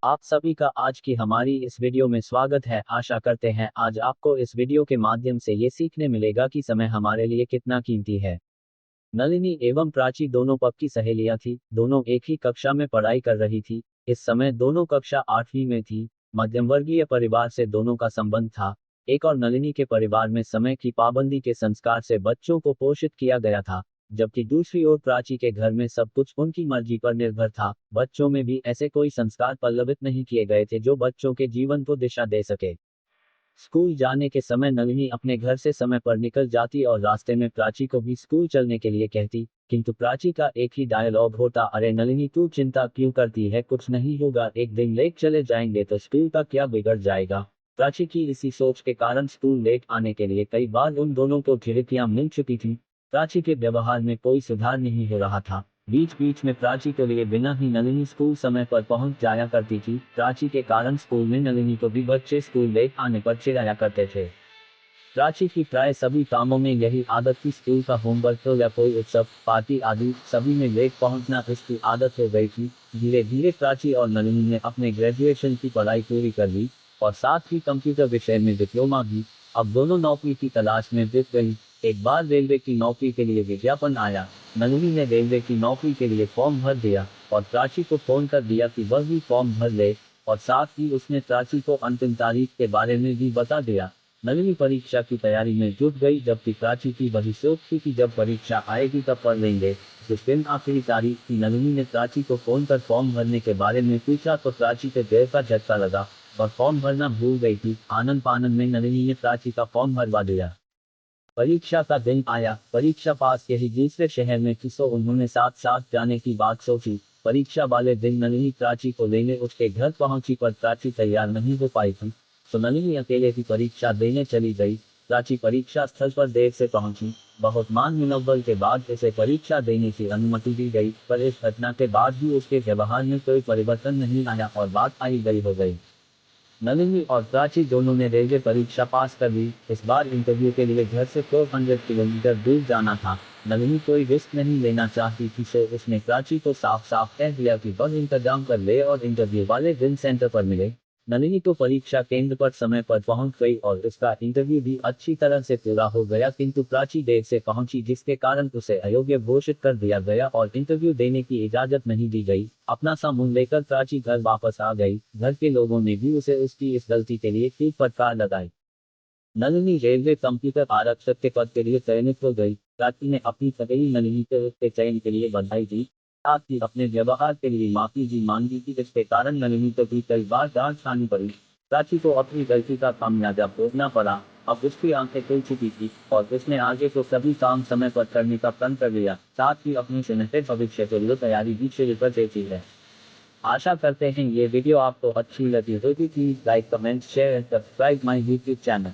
आप सभी का आज की हमारी इस वीडियो में स्वागत है। आशा करते हैं आज आपको इस वीडियो के माध्यम से ये सीखने मिलेगा कि समय हमारे लिए कितना कीमती है। नलिनी एवं प्राची दोनों पक्की सहेलियां थी। दोनों एक ही कक्षा में पढ़ाई कर रही थी। इस समय दोनों कक्षा 8वीं में थी। मध्यम वर्गीय परिवार से दोनों का संबंध था। एक और नलिनी के परिवार में समय की पाबंदी के संस्कार से बच्चों को पोषित किया गया था, जबकि दूसरी ओर प्राची के घर में सब कुछ उनकी मर्जी पर निर्भर था। बच्चों में भी ऐसे कोई संस्कार पल्लवित नहीं किए गए थे जो बच्चों के जीवन को दिशा दे सके। स्कूल जाने के समय नलिनी अपने घर से समय पर निकल जाती और रास्ते में प्राची को भी स्कूल चलने के लिए कहती, किंतु प्राची का एक ही डायलॉग होता, अरे नलिनी तू चिंता क्यों करती है, कुछ नहीं होगा, एक दिन लेट चले जाएंगे तो स्कूल का क्या बिगड़ जाएगा। प्राची की इसी सोच के कारण स्कूल लेट आने के लिए कई बार उन दोनों को झिड़कियां मिल चुकी थी। प्राची के व्यवहार में कोई सुधार नहीं हो रहा था। बीच बीच में प्राची के लिए बिना ही नलिनी स्कूल समय पर पहुंच जाया करती थी। प्राची के कारण स्कूल में नलिनी को भी बच्चे स्कूल लेट आने पर चिढ़ाया करते थे। प्राची की प्राय सभी कामों में यही आदत थी। स्कूल का होमवर्क हो या कोई उत्सव पार्टी आदि, सभी में लेट पहुंचना इसकी आदत हो गई थी। धीरे धीरे प्राची और नलिनी ने अपने ग्रेजुएशन की पढ़ाई पूरी कर ली और साथ ही कंप्यूटर विषय में डिप्लोमा भी। अब दोनों नौकरी की तलाश में जुट गई। एक बार रेलवे की नौकरी के लिए विज्ञापन आया। नलिनी ने रेलवे की नौकरी के लिए फॉर्म भर दिया और प्राची को फोन कर दिया कि वह भी फॉर्म भर ले, और साथ ही उसने प्राची को अंतिम तारीख के बारे में भी बता दिया। नलिनी परीक्षा की तैयारी में जुट गई, जबकि प्राची की वही सोच थी कि जब परीक्षा आएगी तब पढ़ लेंगे। जिस दिन आखिरी तारीख थी, नलिनी ने प्राची को फोन कर फॉर्म भरने के बारे में पूछा तो प्राची को देर का झटका लगा और फॉर्म भरना भूल गई थी। आनंद फानंद में नलिनी ने प्राची का फॉर्म भरवा दिया। परीक्षा का दिन आया। परीक्षा पास यही दूसरे शहर में थी, सो उन्होंने साथ साथ जाने की बात सोची। परीक्षा वाले दिन नलिनी प्राची को लेने उसके घर पहुंची, पर प्राची तैयार नहीं हो पाई थी, तो नलिनी अकेले की परीक्षा देने चली गई। प्राची परीक्षा स्थल पर देर से पहुंची। बहुत मान मुनव्वल के बाद उसे परीक्षा देने की अनुमति दी गई, पर इस घटना के बाद भी उसके व्यवहार में कोई परिवर्तन नहीं आया और बात आई गई हो गई। नलिनी और प्राची दोनों ने रेलवे परीक्षा पास कर ली। इस बार इंटरव्यू के लिए घर से 400 किलोमीटर दूर जाना था। नलिनी कोई रिस्क नहीं लेना चाहती थी, सो उसने प्राची को साफ साफ कह दिया कि वह इंतजाम कर ले और इंटरव्यू वाले दिन सेंटर पर मिले। नलिनी तो परीक्षा केंद्र पर समय पर पहुंच गई और उसका इंटरव्यू भी अच्छी तरह से पूरा हो गया, किंतु प्राची देर से पहुंची, जिसके कारण उसे अयोग्य घोषित कर दिया गया और इंटरव्यू देने की इजाजत नहीं दी गई। अपना सामान लेकर प्राची घर वापस आ गई। घर के लोगों ने भी उसे उसकी इस गलती के लिए खूब फटकार लगाई। नलिनी रेलवे कंप्यूटर आरक्षक के पद के लिए चयनित हो गई। प्राची ने अपनी सहेली नलिनी को उसके चयन के लिए बधाई दी, साथ ही अपने व्यवहार के लिए माफी भी मांगी थी, जिसके कारण नलिनी को भी कई बार डांट खानी पड़ी। प्राची को अपनी गलती का खामियाजा भोगना पड़ा। अब उसकी आंखें खुल चुकी थी और उसने आगे को सभी काम समय पर करने का प्रण कर लिया। साथ ही अपनी सुनहरे भविष्य के लिए तैयारी भी शुरू कर देती है। आशा करते हैं ये वीडियो आपको अच्छी लगी होगी। Please like, comment, share and subscribe my YouTube channel.